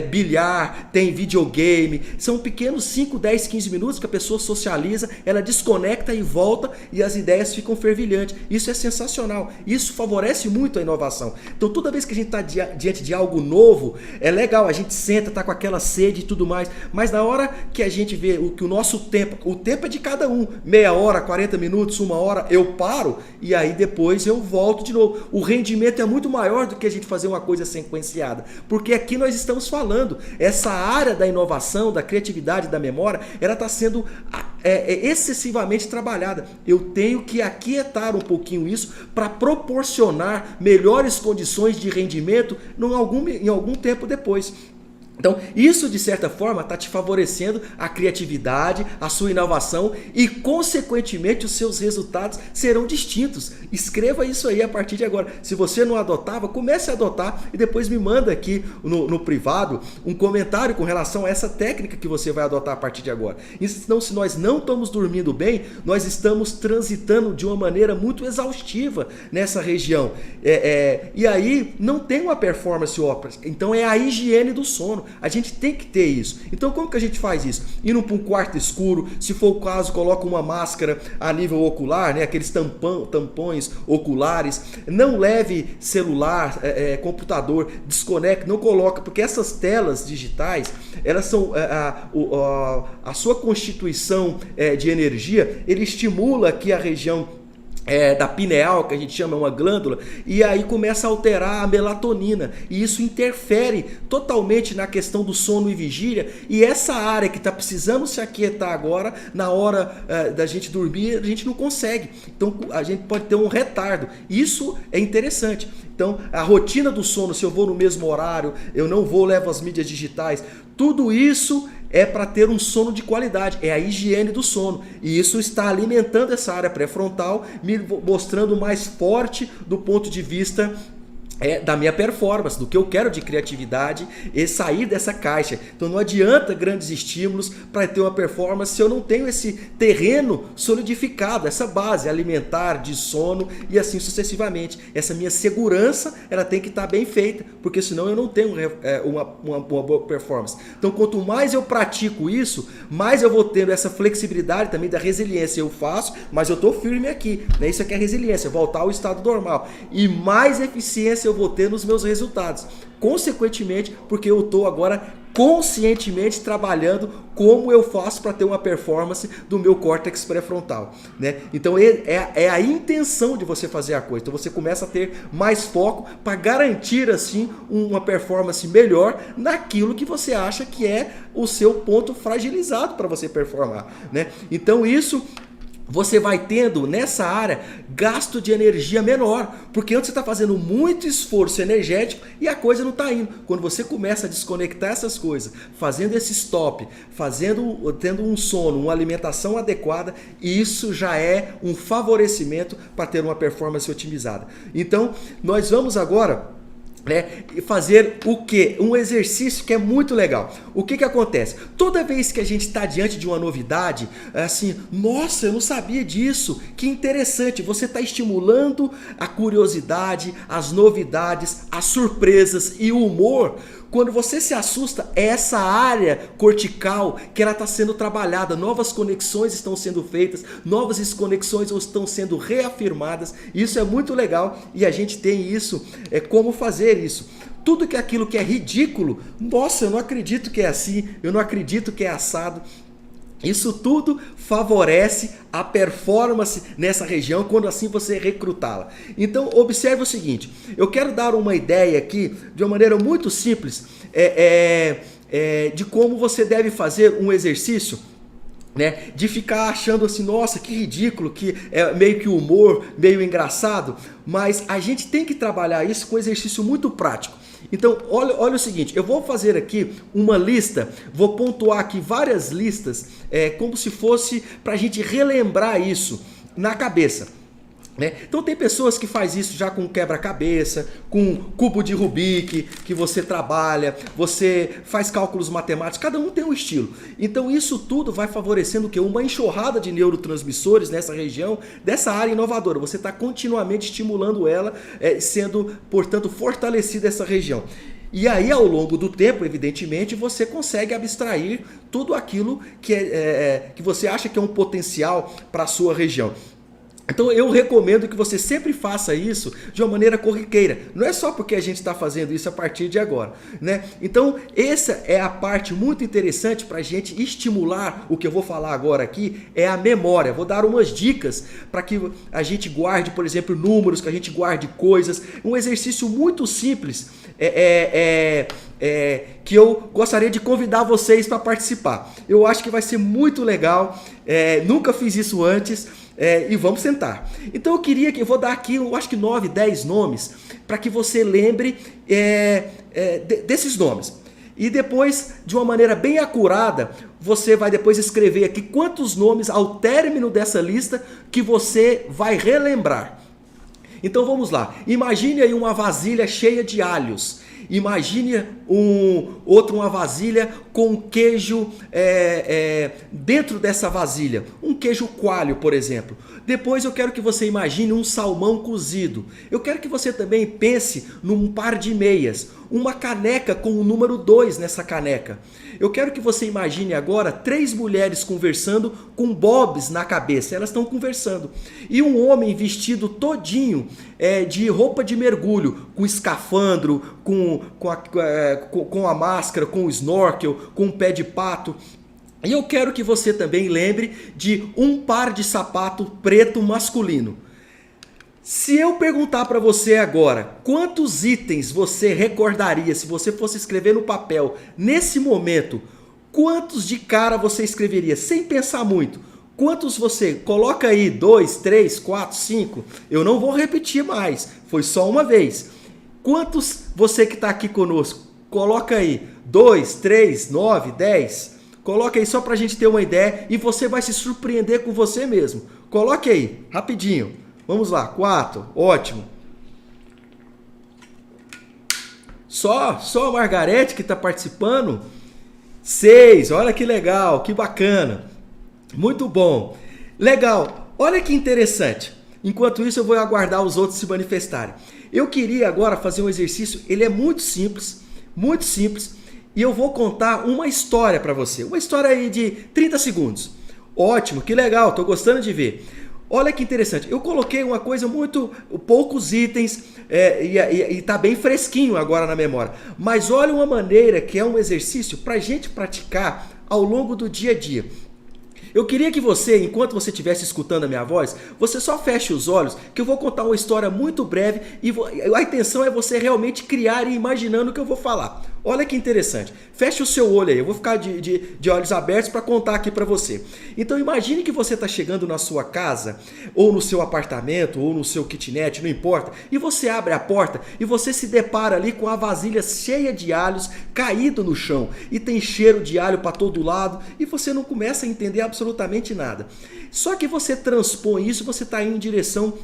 bilhar, tem videogame, são pequenos 5, 10, 15 minutos que a pessoa socializa, ela desconecta e volta e as ideias ficam fervilhantes. Isso é sensacional. Isso favorece muito a inovação. Então toda vez que a gente está diante de algo novo, é legal, a gente senta, está com aquela sede e tudo mais, mas na hora que a gente vê que o nosso tempo, o tempo é de cada um, meia hora, 40 minutos, uma hora, eu paro e aí depois eu volto de novo. O rendimento é muito maior do que a gente fazer uma coisa sequenciada, porque aqui nós estamos falando, essa área da inovação, da criatividade, da memória, ela está sendo excessivamente trabalhada. Eu tenho que aquietar um pouquinho isso para proporcionar melhores condições de rendimento em algum tempo depois. Então, isso de certa forma está te favorecendo a criatividade, a sua inovação e, consequentemente, os seus resultados serão distintos. Escreva isso aí a partir de agora. Se você não adotava, comece a adotar e depois me manda aqui no privado um comentário com relação a essa técnica que você vai adotar a partir de agora. Então, se nós não estamos dormindo bem, nós estamos transitando de uma maneira muito exaustiva nessa região. E aí não tem uma performance óptima. Então, é a higiene do sono. A gente tem que ter isso. Então como que a gente faz isso? Indo para um quarto escuro, se for o caso, coloca uma máscara a nível ocular, né? Aqueles tampões oculares. Não leve celular, computador, desconecte, não coloca, porque essas telas digitais, elas são a sua constituição de energia, ele estimula aqui a região da pineal, que a gente chama uma glândula, e aí começa a alterar a melatonina, e isso interfere totalmente na questão do sono e vigília, e essa área que está precisando se aquietar agora, na hora da gente dormir, a gente não consegue, então a gente pode ter um retardo. Isso é interessante. Então a rotina do sono, se eu vou no mesmo horário, eu não vou, levo as mídias digitais, tudo isso é para ter um sono de qualidade, é a higiene do sono. E isso está alimentando essa área pré-frontal, me mostrando mais forte do ponto de vista da minha performance, do que eu quero de criatividade e sair dessa caixa. Então não adianta grandes estímulos para ter uma performance se eu não tenho esse terreno solidificado, essa base alimentar, de sono e assim sucessivamente. Essa minha segurança, ela tem que estar bem feita, porque senão eu não tenho uma boa performance. Então quanto mais eu pratico isso, mais eu vou tendo essa flexibilidade também da resiliência. Eu faço, mas eu estou firme aqui, né? Isso aqui é resiliência, voltar ao estado normal. E mais eficiência eu vou ter nos meus resultados. Consequentemente, porque eu estou agora conscientemente trabalhando como eu faço para ter uma performance do meu córtex pré-frontal, né? Então é a intenção de você fazer a coisa. Então você começa a ter mais foco para garantir assim uma performance melhor naquilo que você acha que é o seu ponto fragilizado para você performar, né? Então isso você vai tendo nessa área gasto de energia menor, porque antes você está fazendo muito esforço energético e a coisa não está indo. Quando você começa a desconectar essas coisas, fazendo esse stop, tendo um sono, uma alimentação adequada, isso já é um favorecimento para ter uma performance otimizada. Então, nós vamos agora fazer o quê? Um exercício que é muito legal. O que acontece? Toda vez que a gente está diante de uma novidade, assim, nossa, eu não sabia disso, que interessante, você está estimulando a curiosidade, as novidades, as surpresas e o humor. Quando você se assusta, é essa área cortical que ela está sendo trabalhada, novas conexões estão sendo feitas, novas conexões estão sendo reafirmadas. Isso é muito legal e a gente tem isso, como fazer isso. Tudo que aquilo que é ridículo, nossa, eu não acredito que é assim, eu não acredito que é assado. Isso tudo favorece a performance nessa região quando assim você recrutá-la. Então observe o seguinte, eu quero dar uma ideia aqui de uma maneira muito simples de como você deve fazer um exercício, né, de ficar achando assim, nossa, que ridículo, que é meio que humor, meio engraçado, mas a gente tem que trabalhar isso com um exercício muito prático. Então, olha o seguinte, eu vou fazer aqui uma lista, vou pontuar aqui várias listas, como se fosse para a gente relembrar isso na cabeça. Né? Então tem pessoas que faz isso já com quebra-cabeça, com cubo de Rubik que você trabalha, você faz cálculos matemáticos, cada um tem um estilo. Então isso tudo vai favorecendo o quê? Uma enxurrada de neurotransmissores nessa região, dessa área inovadora. Você está continuamente estimulando ela, sendo, portanto, fortalecida essa região. E aí, ao longo do tempo, evidentemente, você consegue abstrair tudo aquilo que você acha que é um potencial para a sua região. Então eu recomendo que você sempre faça isso de uma maneira corriqueira. Não é só porque a gente está fazendo isso a partir de agora, né? Então essa é a parte muito interessante para a gente estimular. O que eu vou falar agora aqui é a memória. Vou dar umas dicas para que a gente guarde, por exemplo, números, que a gente guarde coisas. Um exercício muito simples que eu gostaria de convidar vocês para participar. Eu acho que vai ser muito legal. Nunca fiz isso antes. E vamos sentar. Então eu vou dar aqui, eu acho que 9, 10 nomes, para que você lembre desses nomes. E depois, de uma maneira bem acurada, você vai depois escrever aqui quantos nomes ao término dessa lista que você vai relembrar. Então vamos lá. Imagine aí uma vasilha cheia de alhos. Imagine uma vasilha com queijo dentro dessa vasilha. Um queijo coalho, por exemplo. Depois eu quero que você imagine um salmão cozido. Eu quero que você também pense num par de meias. Uma caneca com o número 2 nessa caneca. Eu quero que você imagine agora 3 mulheres conversando com bobs na cabeça. Elas estão conversando. E um homem vestido todinho de roupa de mergulho, com escafandro, com a máscara, com o snorkel, com o pé de pato. E eu quero que você também lembre de um par de sapato preto masculino. Se eu perguntar para você agora quantos itens você recordaria se você fosse escrever no papel nesse momento, quantos de cara você escreveria sem pensar muito? Quantos você coloca aí? 2, 3, 4, 5? Eu não vou repetir mais, foi só uma vez. Quantos você que está aqui conosco? Coloca aí 2, 3, 9, 10. Coloca aí só para a gente ter uma ideia e você vai se surpreender com você mesmo. Coloque aí, rapidinho. Vamos lá, 4, ótimo. Só a Margarete que está participando. 6, olha que legal, que bacana. Muito bom. Legal, olha que interessante. Enquanto isso eu vou aguardar os outros se manifestarem. Eu queria agora fazer um exercício, ele é muito simples, e eu vou contar uma história para você. Uma história aí de 30 segundos. Ótimo, que legal, estou gostando de ver. Olha que interessante, eu coloquei uma coisa poucos itens e está bem fresquinho agora na memória. Mas olha uma maneira que é um exercício para a gente praticar ao longo do dia a dia. Eu queria que você, enquanto você estivesse escutando a minha voz, você só feche os olhos, que eu vou contar uma história muito breve e a intenção é você realmente criar e imaginando o que eu vou falar. Olha que interessante. Feche o seu olho aí, eu vou ficar de olhos abertos para contar aqui para você. Então imagine que você está chegando na sua casa, ou no seu apartamento, ou no seu kitnet, não importa, e você abre a porta e você se depara ali com a vasilha cheia de alhos caído no chão, e tem cheiro de alho para todo lado, e você não começa a entender absolutamente nada. Só que você transpõe isso, você está indo em direção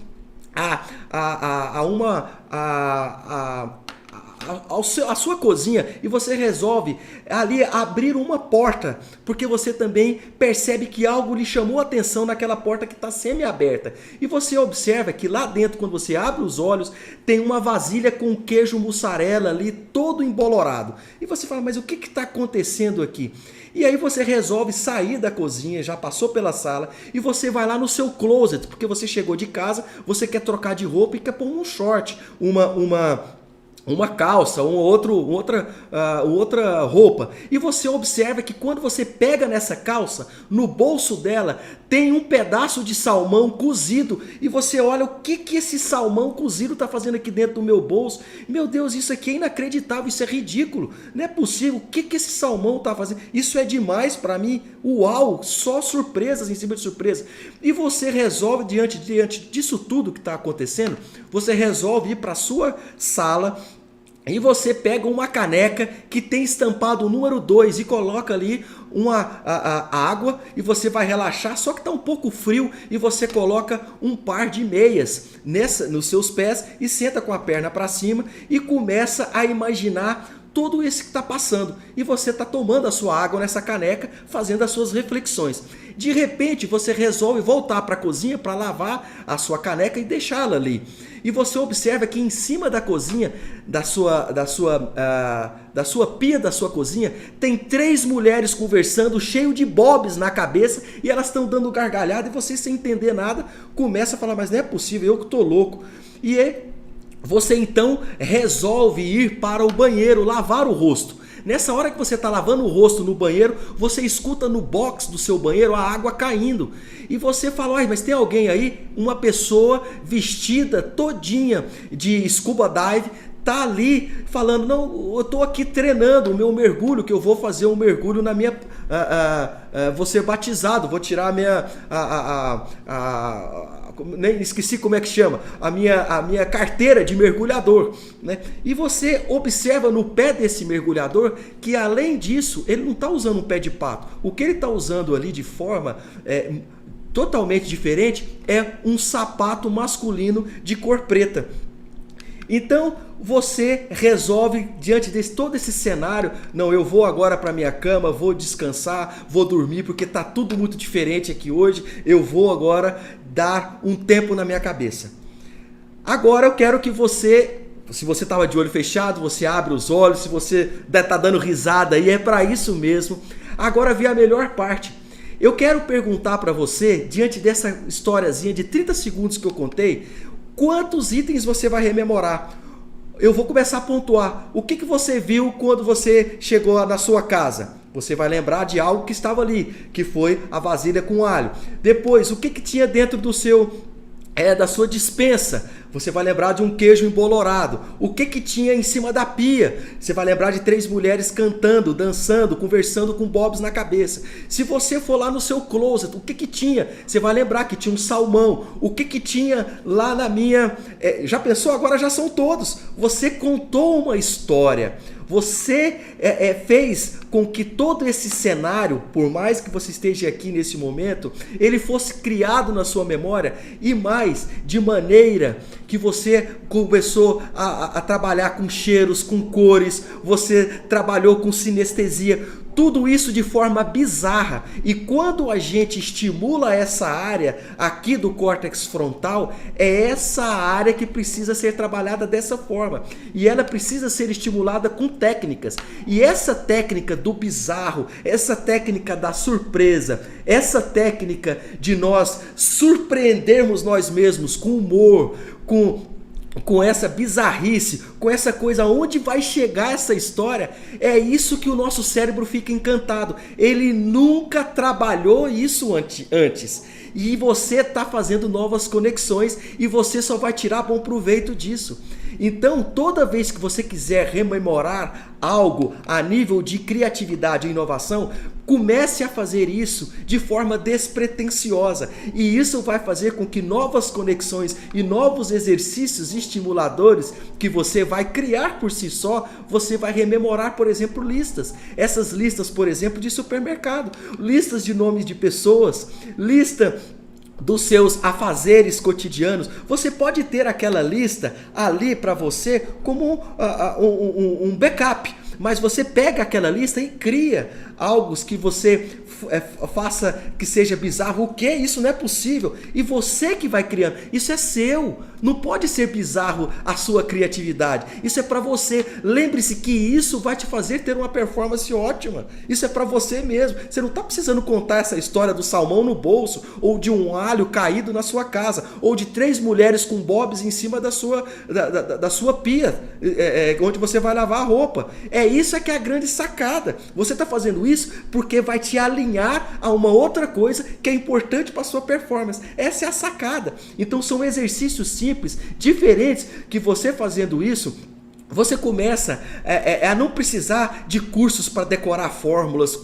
a sua cozinha e você resolve ali abrir uma porta, porque você também percebe que algo lhe chamou a atenção naquela porta que está semi-aberta. E você observa que lá dentro, quando você abre os olhos, tem uma vasilha com queijo mussarela ali, todo embolorado. E você fala, mas o que está acontecendo aqui? E aí você resolve sair da cozinha, já passou pela sala, e você vai lá no seu closet, porque você chegou de casa, você quer trocar de roupa e quer pôr um short, uma calça, outra roupa. E você observa que quando você pega nessa calça, no bolso dela tem um pedaço de salmão cozido. E você olha, o que esse salmão cozido está fazendo aqui dentro do meu bolso? Meu Deus, isso aqui é inacreditável, isso é ridículo. Não é possível, o que esse salmão está fazendo? Isso é demais para mim. Uau, só surpresas em cima de surpresas. E você resolve, diante disso tudo que está acontecendo, você resolve ir para a sua sala e você pega uma caneca que tem estampado o número 2 e coloca ali a água e você vai relaxar, só que está um pouco frio, e você coloca um par de meias nos seus pés e senta com a perna para cima e começa a imaginar tudo isso que está passando. E você está tomando a sua água nessa caneca, fazendo as suas reflexões. De repente você resolve voltar para a cozinha para lavar a sua caneca e deixá-la ali. E você observa que em cima da cozinha, da sua pia da sua cozinha, tem 3 mulheres conversando, cheio de bobs na cabeça, e elas estão dando gargalhada, e você, sem entender nada, começa a falar, mas não é possível, eu que estou louco. E você então resolve ir para o banheiro, lavar o rosto. Nessa hora que você está lavando o rosto no banheiro, você escuta no box do seu banheiro a água caindo. E você fala, mas tem alguém aí? Uma pessoa vestida todinha de scuba dive, tá ali falando, não, eu tô aqui treinando o meu mergulho, que eu vou fazer um mergulho na minha... vou ser batizado, vou tirar a minha... nem esqueci como é que chama, a minha carteira de mergulhador, né? E você observa no pé desse mergulhador que, além disso, ele não está usando um pé de pato. O que ele está usando ali de forma totalmente diferente é um sapato masculino de cor preta. Então você resolve, diante de todo esse cenário, não, eu vou agora para minha cama, vou descansar, vou dormir, porque está tudo muito diferente aqui hoje, eu vou agora dar um tempo na minha cabeça. Agora eu quero que você, se você estava de olho fechado, você abre os olhos, se você está dando risada aí, é para isso mesmo. Agora vem a melhor parte. Eu quero perguntar para você, diante dessa historiazinha de 30 segundos que eu contei, quantos itens você vai rememorar? Eu vou começar a pontuar. O que você viu quando você chegou na sua casa? Você vai lembrar de algo que estava ali, que foi a vasilha com alho. Depois, o que tinha dentro da sua despensa? Você vai lembrar de um queijo embolorado. O que tinha em cima da pia? Você vai lembrar de 3 mulheres cantando, dançando, conversando com bobs na cabeça. Se você for lá no seu closet, o que tinha? Você vai lembrar que tinha um salmão. O que tinha lá na minha... já pensou? Agora já são todos. Você contou uma história. Você fez com que todo esse cenário, por mais que você esteja aqui nesse momento, ele fosse criado na sua memória, e mais, de maneira que você começou a trabalhar com cheiros, com cores, você trabalhou com sinestesia, tudo isso de forma bizarra. E quando a gente estimula essa área aqui do córtex frontal, é essa área que precisa ser trabalhada dessa forma. E ela precisa ser estimulada com técnicas. E essa técnica do bizarro, essa técnica da surpresa, essa técnica de nós surpreendermos nós mesmos com humor, com essa bizarrice, com essa coisa, onde vai chegar essa história, é isso que o nosso cérebro fica encantado. Ele nunca trabalhou isso antes. E você está fazendo novas conexões e você só vai tirar bom proveito disso. Então, toda vez que você quiser rememorar algo a nível de criatividade e inovação, comece a fazer isso de forma despretensiosa. E isso vai fazer com que novas conexões e novos exercícios estimuladores que você vai criar por si só, você vai rememorar, por exemplo, listas. Essas listas, por exemplo, de supermercado, listas de nomes de pessoas, lista dos seus afazeres cotidianos. Você pode ter aquela lista ali para você como um backup, mas você pega aquela lista e cria algo que você faça que seja bizarro. O que? Isso não é possível. E você que vai criando. Isso é seu. Não pode ser bizarro a sua criatividade. Isso é para você. Lembre-se que isso vai te fazer ter uma performance ótima. Isso é para você mesmo. Você não está precisando contar essa história do salmão no bolso, ou de um alho caído na sua casa, ou de 3 mulheres com bobs em cima da sua pia, onde você vai lavar a roupa. Isso que é a grande sacada. Você está fazendo isso porque vai te alinhar a uma outra coisa que é importante para a sua performance. Essa é a sacada. Então são exercícios simples, diferentes, que você fazendo isso, você começa a não precisar de cursos para decorar fórmulas,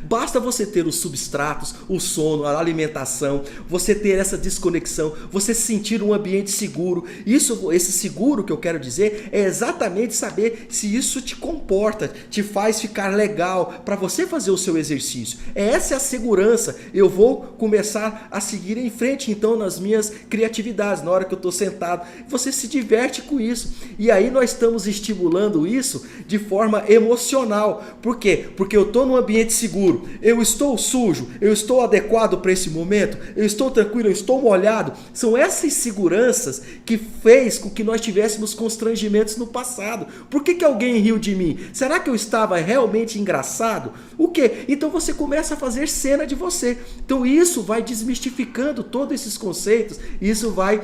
basta você ter os substratos, o sono, a alimentação, você ter essa desconexão, você sentir um ambiente seguro. Esse seguro que eu quero dizer é exatamente saber se isso te comporta, te faz ficar legal para você fazer o seu exercício. Essa é a segurança. Eu vou começar a seguir em frente então nas minhas criatividades, na hora que eu estou sentado. Você se diverte com isso. E aí nós estamos estimulando isso de forma emocional. Por quê? Porque eu estou num ambiente seguro, eu estou sujo, eu estou adequado para esse momento, eu estou tranquilo, eu estou molhado. São essas seguranças que fez com que nós tivéssemos constrangimentos no passado. Por que alguém riu de mim? Será que eu estava realmente engraçado? O quê? Então você começa a fazer cena de você. Então isso vai desmistificando todos esses conceitos, isso vai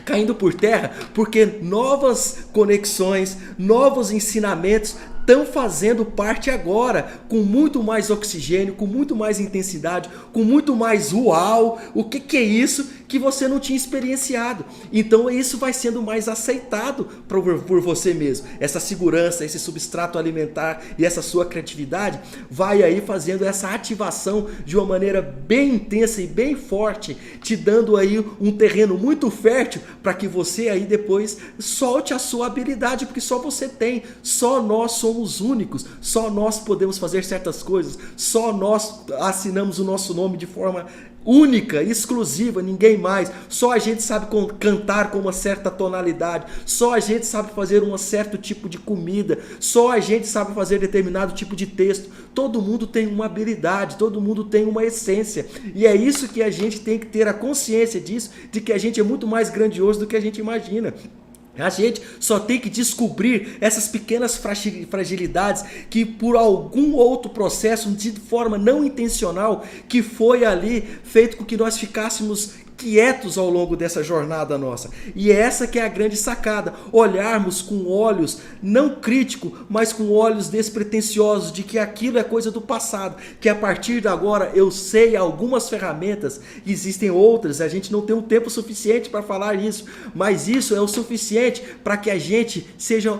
caindo por terra, porque novas conexões, novos ensinamentos estão fazendo parte agora, com muito mais oxigênio, com muito mais intensidade, com muito mais uau, o que é isso que você não tinha experienciado. Então isso vai sendo mais aceitado por você mesmo. Essa segurança, esse substrato alimentar e essa sua criatividade vai aí fazendo essa ativação de uma maneira bem intensa e bem forte, te dando aí um terreno muito fértil para que você aí depois solte a sua habilidade, porque só você tem, só nós somos únicos, só nós podemos fazer certas coisas, só nós assinamos o nosso nome de forma única, exclusiva, ninguém mais. Só a gente sabe cantar com uma certa tonalidade, só a gente sabe fazer um certo tipo de comida, só a gente sabe fazer determinado tipo de texto. Todo mundo tem uma habilidade, todo mundo tem uma essência, e é isso que a gente tem que ter a consciência disso, de que a gente é muito mais grandioso do que a gente imagina. A gente só tem que descobrir essas pequenas fragilidades que por algum outro processo, de forma não intencional, que foi ali feito com que nós ficássemos quietos ao longo dessa jornada nossa. E essa que é a grande sacada, olharmos com olhos não críticos, mas com olhos despretensiosos, de que aquilo é coisa do passado, que a partir de agora eu sei algumas ferramentas, existem outras, a gente não tem um tempo suficiente para falar isso, mas isso é o suficiente para que a gente seja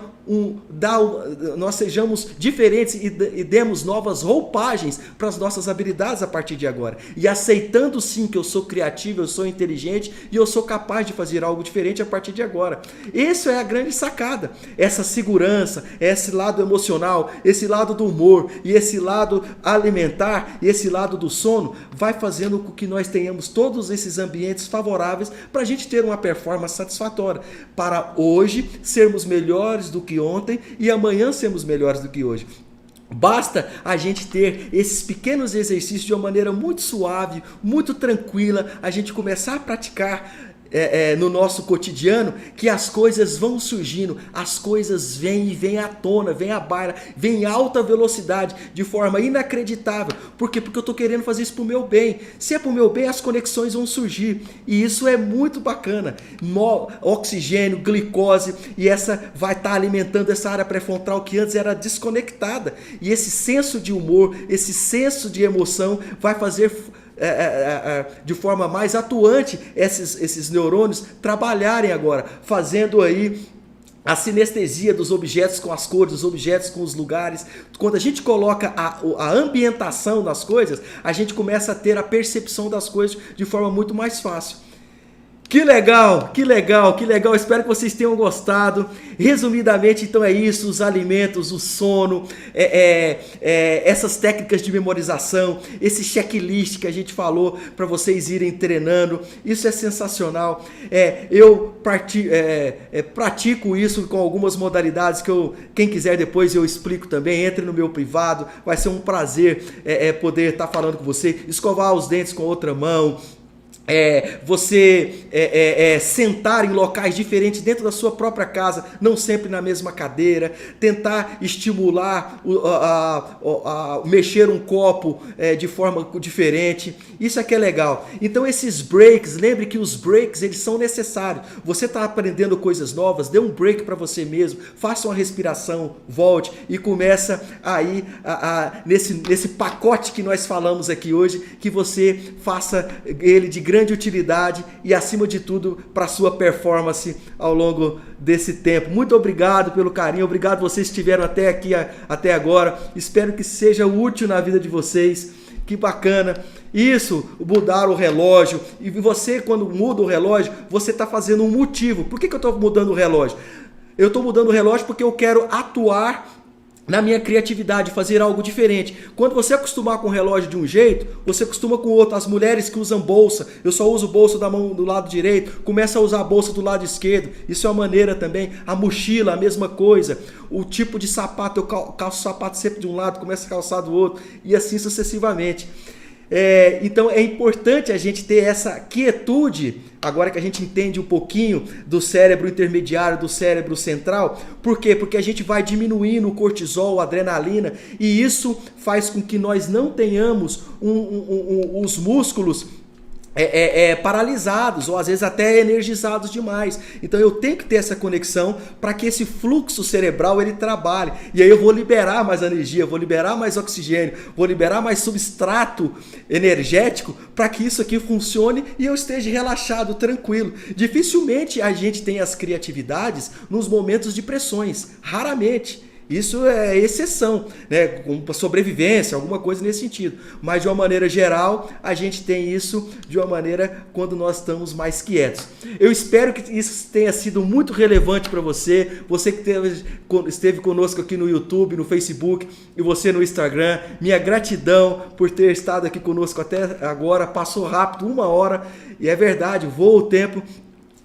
nós sejamos diferentes e demos novas roupagens para as nossas habilidades a partir de agora. E aceitando sim que eu sou criativo, eu sou inteligente e eu sou capaz de fazer algo diferente a partir de agora. Isso é a grande sacada. Essa segurança, esse lado emocional, esse lado do humor e esse lado alimentar e esse lado do sono vai fazendo com que nós tenhamos todos esses ambientes favoráveis para a gente ter uma performance satisfatória. Para hoje sermos melhores do que ontem e amanhã sermos melhores do que hoje. Basta a gente ter esses pequenos exercícios de uma maneira muito suave, muito tranquila, a gente começar a praticar no nosso cotidiano, que as coisas vão surgindo, as coisas vêm e vêm à tona, vêm à baila, vêm em alta velocidade, de forma inacreditável. Por quê? Porque eu estou querendo fazer isso para o meu bem. Se é para o meu bem, as conexões vão surgir. E isso é muito bacana. Oxigênio, glicose, e essa vai estar alimentando essa área pré-frontal que antes era desconectada. E esse senso de humor, esse senso de emoção vai fazer de forma mais atuante esses neurônios trabalharem agora, fazendo aí a sinestesia dos objetos com as cores, dos objetos com os lugares. Quando a gente coloca a ambientação das coisas, a gente começa a ter a percepção das coisas de forma muito mais fácil. Que legal, que legal, que legal. Espero que vocês tenham gostado. Resumidamente, então é isso: os alimentos, o sono, essas técnicas de memorização, esse checklist que a gente falou para vocês irem treinando. Isso é sensacional. Eu pratico isso com algumas modalidades que quem quiser depois eu explico também. Entre no meu privado, vai ser um prazer poder estar falando com você. Escovar os dentes com a outra mão. Você sentar em locais diferentes dentro da sua própria casa, não sempre na mesma cadeira, tentar estimular, mexer um copo de forma diferente, isso aqui é legal. Então esses breaks, lembre que os breaks eles são necessários. Você está aprendendo coisas novas, dê um break para você mesmo, faça uma respiração, volte e começa aí nesse pacote que nós falamos aqui hoje, que você faça ele de grande utilidade e, acima de tudo, para a sua performance ao longo desse tempo. Muito obrigado pelo carinho, obrigado vocês que estiveram até aqui, até agora. Espero que seja útil na vida de vocês. Que bacana. Isso, mudar o relógio. E você, quando muda o relógio, você está fazendo um motivo. Por que eu estou mudando o relógio? Eu estou mudando o relógio porque eu quero atuar na minha criatividade, fazer algo diferente. Quando você acostumar com o relógio de um jeito, você acostuma com o outro. As mulheres que usam bolsa, eu só uso bolsa da mão do lado direito, começa a usar a bolsa do lado esquerdo. Isso é uma maneira também. A mochila, a mesma coisa. O tipo de sapato, eu calço o sapato sempre de um lado, começo a calçar do outro e assim sucessivamente. Então é importante a gente ter essa quietude, agora que a gente entende um pouquinho do cérebro intermediário, do cérebro central. Por quê? Porque a gente vai diminuindo o cortisol, a adrenalina, e isso faz com que nós não tenhamos os músculos paralisados ou às vezes até energizados demais. Então eu tenho que ter essa conexão para que esse fluxo cerebral ele trabalhe, e aí eu vou liberar mais energia, vou liberar mais oxigênio, vou liberar mais substrato energético para que isso aqui funcione e eu esteja relaxado, tranquilo. Dificilmente a gente tem as criatividades nos momentos de pressões, raramente. Isso é exceção, né? Com sobrevivência, alguma coisa nesse sentido. Mas de uma maneira geral, a gente tem isso de uma maneira quando nós estamos mais quietos. Eu espero que isso tenha sido muito relevante para você. Você que esteve conosco aqui no YouTube, no Facebook e você no Instagram. Minha gratidão por ter estado aqui conosco até agora. Passou rápido, 1 hora. E é verdade, voa o tempo.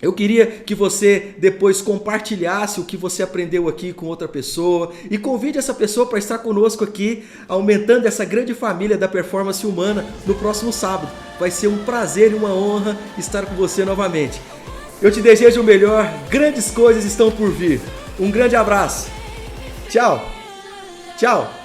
Eu queria que você depois compartilhasse o que você aprendeu aqui com outra pessoa e convide essa pessoa para estar conosco aqui, aumentando essa grande família da performance humana no próximo sábado. Vai ser um prazer e uma honra estar com você novamente. Eu te desejo o melhor, grandes coisas estão por vir. Um grande abraço. Tchau. Tchau.